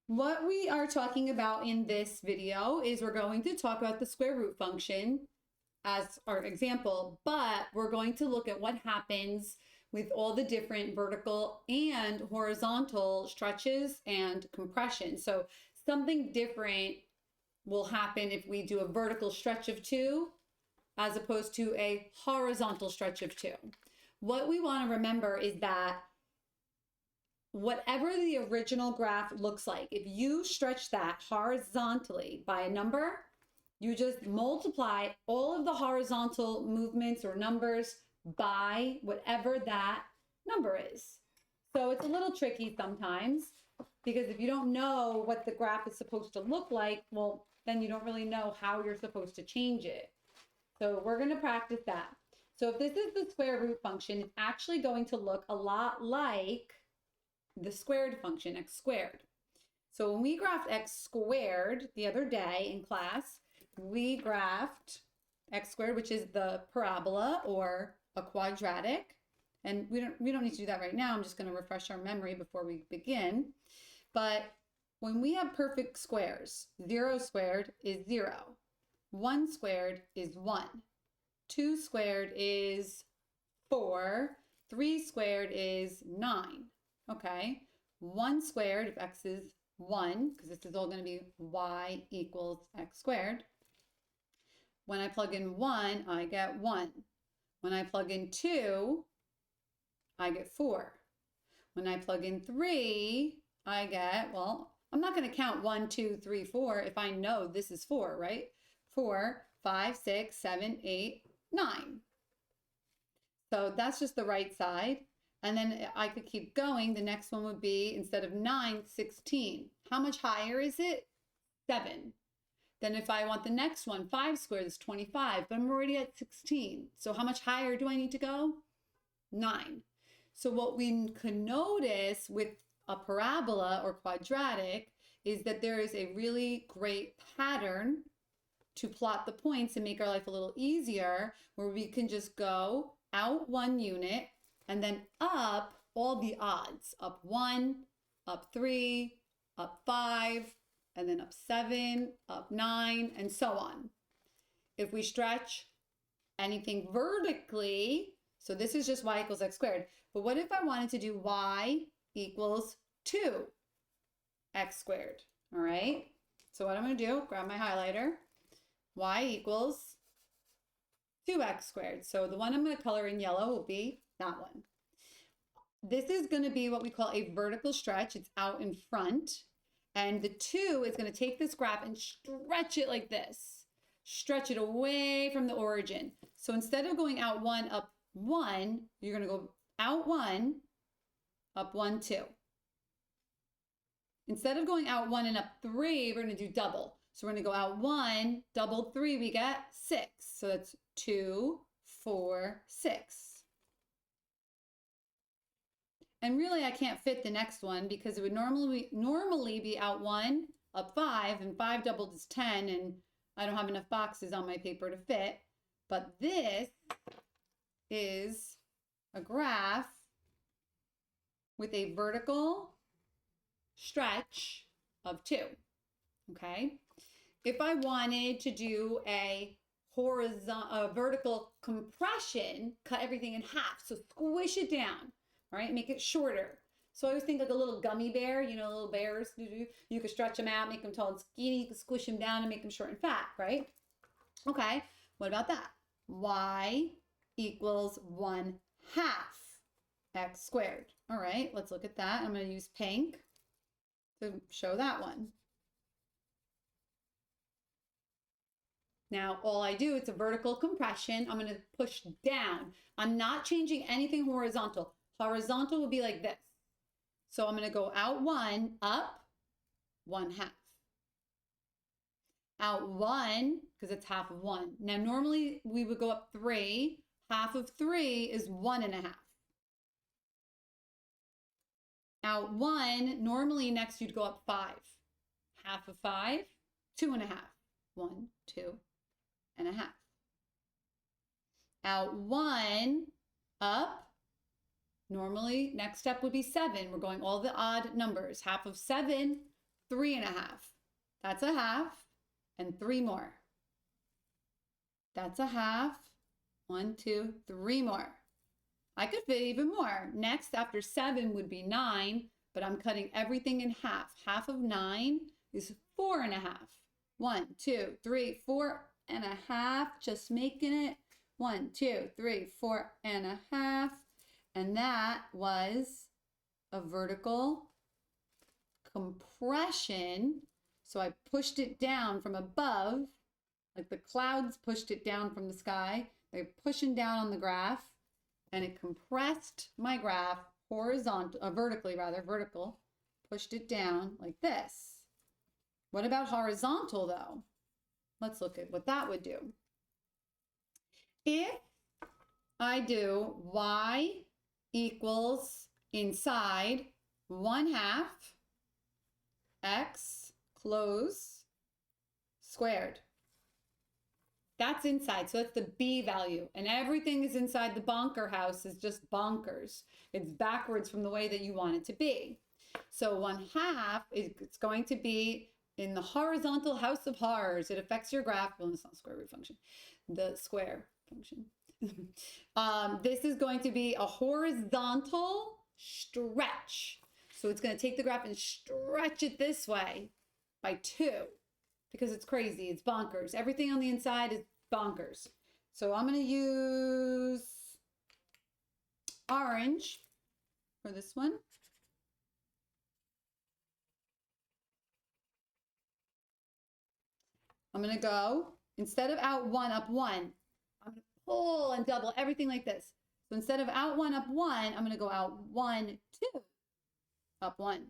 What we are talking about in this video is we're going to talk about the square root function as our example, but we're going to look at what happens with all the different vertical and horizontal stretches and compression. So something different will happen if we do a vertical stretch of 2 as opposed to a horizontal stretch of 2. What we want to remember is that whatever the original graph looks like, if you stretch that horizontally by a number, you just multiply all of the horizontal movements or numbers by whatever that number is. So it's a little tricky sometimes because if you don't know what the graph is supposed to look like, well, then you don't really know how you're supposed to change it. So we're going to practice that. So if this is the square root function, it's actually going to look a lot like the squared function, x squared. So when we graphed x squared the other day in class, we graphed x squared, which is the parabola or a quadratic. And we don't need to do that right now. I'm just going to refresh our memory before we begin. But when we have perfect squares, 0 squared is 0. 1 squared is 1. 2 squared is 4. 3 squared is 9. Okay, 1 squared, if x is 1, because this is all going to be y equals x squared. When I plug in 1, I get 1. When I plug in 2, I get 4. When I plug in 3, I get, well, I'm not going to count 1, 2, 3, 4 if I know this is 4, right? 4, 5, 6, 7, 8, 9. So that's just the right side. And then I could keep going. The next one would be, instead of 9, 16. How much higher is it? 7. Then if I want the next one, 5 squared is 25, but I'm already at 16. So how much higher do I need to go? 9. So what we can notice with a parabola or quadratic is that there is a really great pattern to plot the points and make our life a little easier, where we can just go out 1 unit and then up all the odds, up 1, up 3, up 5, and then up 7, up 9, and so on. If we stretch anything vertically, so this is just y equals x squared, but what if I wanted to do y equals 2 x squared, all right? So what I'm gonna do, grab my highlighter, y equals 2x squared. So the one I'm going to color in yellow will be that one. This is going to be what we call a vertical stretch. It's out in front. And the 2 is going to take this graph and stretch it like this. Stretch it away from the origin. So instead of going out 1, up 1, you're going to go out 1, up 1, 2. Instead of going out 1 and up 3, we're going to do double. So we're going to go out 1, double 3, we get 6. So that's 2, 4, 6. And really I can't fit the next one because it would normally be out 1, up 5, and 5 doubled is 10, and I don't have enough boxes on my paper to fit. But this is a graph with a vertical stretch of 2, okay? If I wanted to do a vertical compression, cut everything in half, so squish it down, all right, make it shorter. So I always think like a little gummy bear, you know, little bears, you could stretch them out, make them tall and skinny, you could squish them down and make them short and fat, right? Okay, what about that? Y equals 1/2 x squared. All right, let's look at that. I'm going to use pink to show that one. Now, all I do, it's a vertical compression. I'm going to push down. I'm not changing anything horizontal. Horizontal would be like this. So I'm going to go out 1, up 1/2. Out 1, because it's half of 1. Now, normally we would go up 3. Half of 3 is 1/2. Out 1, normally next you'd go up 5. Half of 5, 2/2. 1, 2, and a half. Out 1, up, normally next step would be 7. We're going all the odd numbers. Half of 7, 3.5. That's a half, and 3 more. That's a half. 1, 2, 3 more. I could fit even more. Next, after 7 would be 9, but I'm cutting everything in half. Half of 9 is 4.5. 1, 2, 3, 4.5. Just making it. 1, 2, 3, 4.5. And that was a vertical compression. So I pushed it down from above, like the clouds pushed it down from the sky. They're pushing down on the graph, and it compressed my graph vertical, pushed it down like this. What about horizontal though? Let's look at what that would do. If I do y equals inside 1/2 x close squared. That's inside, so that's the B value. And everything is inside the bonker house is just bonkers. It's backwards from the way that you want it to be. So 1/2 is going to be in the horizontal house of horrors. It affects your graph. Well, it's not square root function, the square function. This is going to be a horizontal stretch. So it's going to take the graph and stretch it this way by 2 because it's crazy. It's bonkers. Everything on the inside is bonkers. So I'm going to use orange for this one. I'm going to go, instead of out 1, up 1, I'm going to pull and double everything like this. So instead of out 1, up 1, I'm going to go out 1, 2, up 1.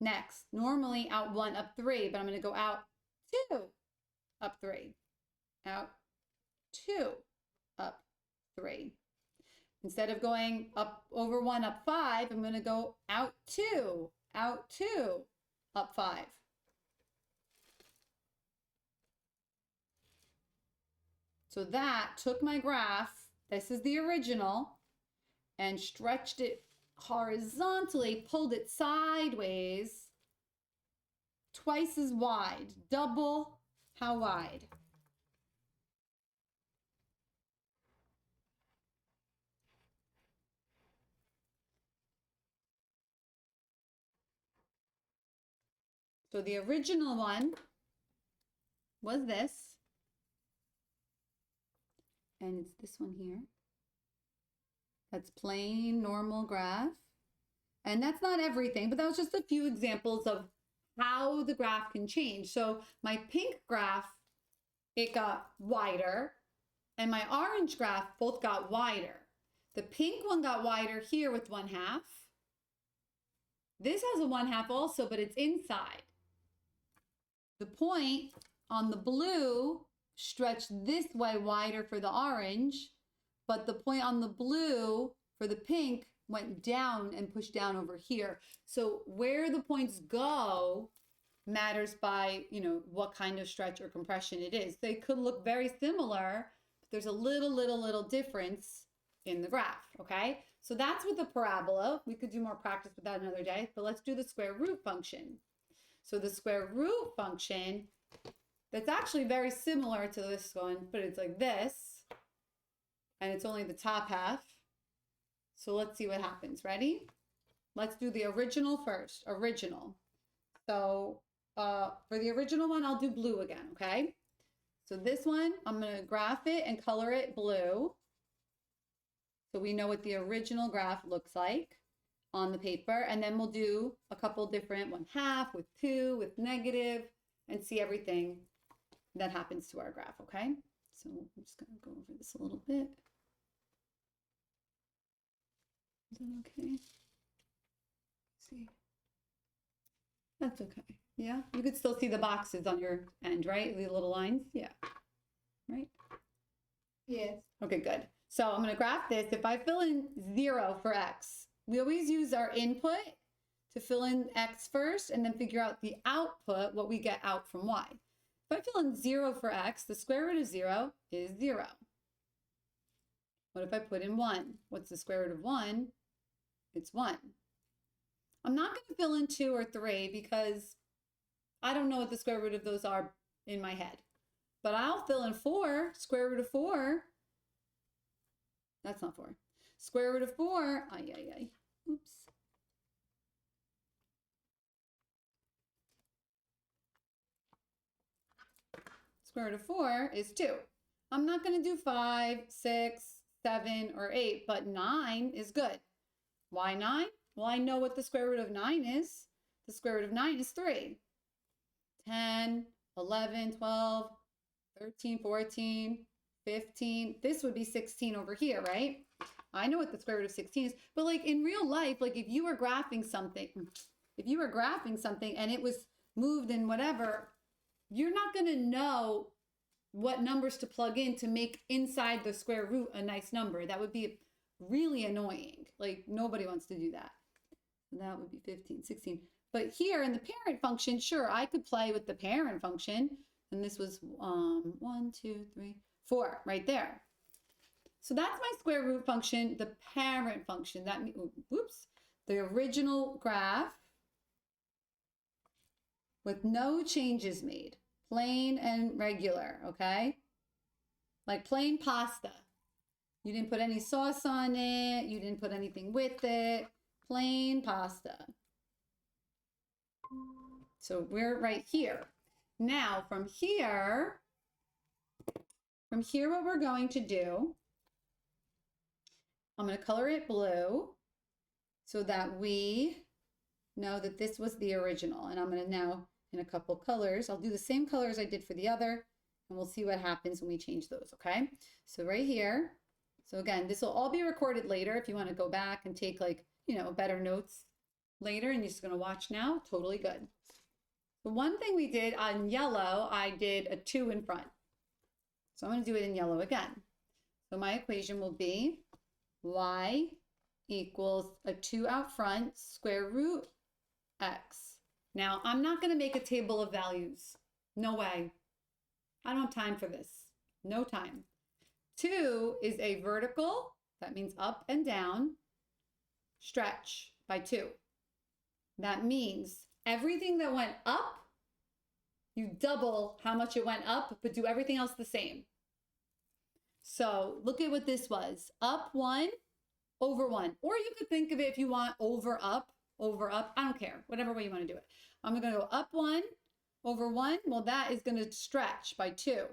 Next, normally out 1, up 3, but I'm going to go out 2, up 3. Out 2, up 3. Instead of going up over 1, up 5, I'm going to go out 2, up 5. So that took my graph, this is the original, and stretched it horizontally, pulled it sideways, twice as wide, double how wide. So the original one was this, and it's this one here. That's plain normal graph. And that's not everything, but that was just a few examples of how the graph can change. So my pink graph, it got wider, and my orange graph both got wider. The pink one got wider here with 1/2. This has a 1/2 also, but it's inside. The point on the blue stretched this way wider for the orange, but the point on the blue for the pink went down and pushed down over here. So where the points go matters by, what kind of stretch or compression it is. They could look very similar, but there's a little difference in the graph, okay? So that's with the parabola. We could do more practice with that another day, but let's do the square root function. So the square root function, that's actually very similar to this one, but it's like this, and it's only the top half. So let's see what happens. Ready? Let's do the original first. Original. So for the original one, I'll do blue again, okay? So this one, I'm going to graph it and color it blue. So we know what the original graph looks like on the paper. And then we'll do a couple different 1/2 with 2 with negative and see everything that happens to our graph, okay? So I'm just going to go over this a little bit. Is that okay? Let's see. That's okay. Yeah, you could still see the boxes on your end, right? The little lines. Yeah. Right? Yes. Okay, good. So I'm going to graph this. If I fill in 0 for x, we always use our input to fill in x first and then figure out the output, what we get out from y. If I fill in 0 for x, the square root of 0 is 0. What if I put in 1? What's the square root of 1? It's 1. I'm not going to fill in 2 or 3 because I don't know what the square root of those are in my head. But I'll fill in 4, square root of 4. That's not 4. Square root of 4, oops. Square root of 4 is 2. I'm not going to do 5, 6, 7, or 8, but 9 is good. Why 9? Well, I know what the square root of 9 is. The square root of 9 is 3. 10, 11, 12, 13, 14, 15. This would be 16 over here, right? I know what the square root of 16 is, but like in real life, like if you were graphing something and it was moved in whatever, you're not going to know what numbers to plug in to make inside the square root a nice number. That would be really annoying. Like nobody wants to do that. That would be 15, 16. But here in the parent function, sure, I could play with the parent function. And this was 1, 2, 3, 4 right there. So that's my square root function, the parent function. That means, oops, the original graph with no changes made, plain and regular, okay? Like plain pasta. You didn't put any sauce on it. You didn't put anything with it. Plain pasta. So we're right here. Now from here, what we're going to do, I'm going to color it blue so that we know that this was the original. And I'm going to now, in a couple colors, I'll do the same colors I did for the other, and we'll see what happens when we change those, okay? So right here, so again, this will all be recorded later if you want to go back and take like, better notes later, and you're just going to watch now, totally good. The one thing we did on yellow, I did a 2 in front. So I'm going to do it in yellow again. So my equation will be y equals a 2 out front, square root x. Now, I'm not going to make a table of values. No way. I don't have time for this. No time. 2 is a vertical, that means up and down, stretch by 2. That means everything that went up, you double how much it went up, but do everything else the same. So look at what this was. Up 1 over 1. Or you could think of it if you want over up. I don't care. Whatever way you want to do it. I'm going to go up 1 over 1. Well, that is going to stretch by 2.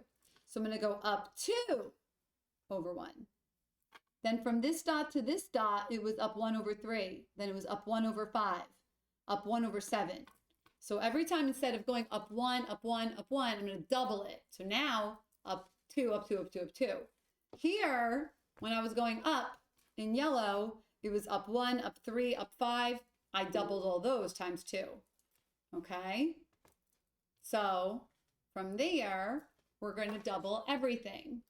So I'm going to go up 2 over 1. Then from this dot to this dot, it was up 1 over 3. Then it was up 1 over 5. Up 1 over 7. So every time, instead of going up 1, up 1, up 1, I'm going to double it. So now up 2, up 2, up 2, up 2. Here, when I was going up in yellow, it was up 1, up 3, up 5. I doubled all those times 2. Okay? So from there, we're going to double everything.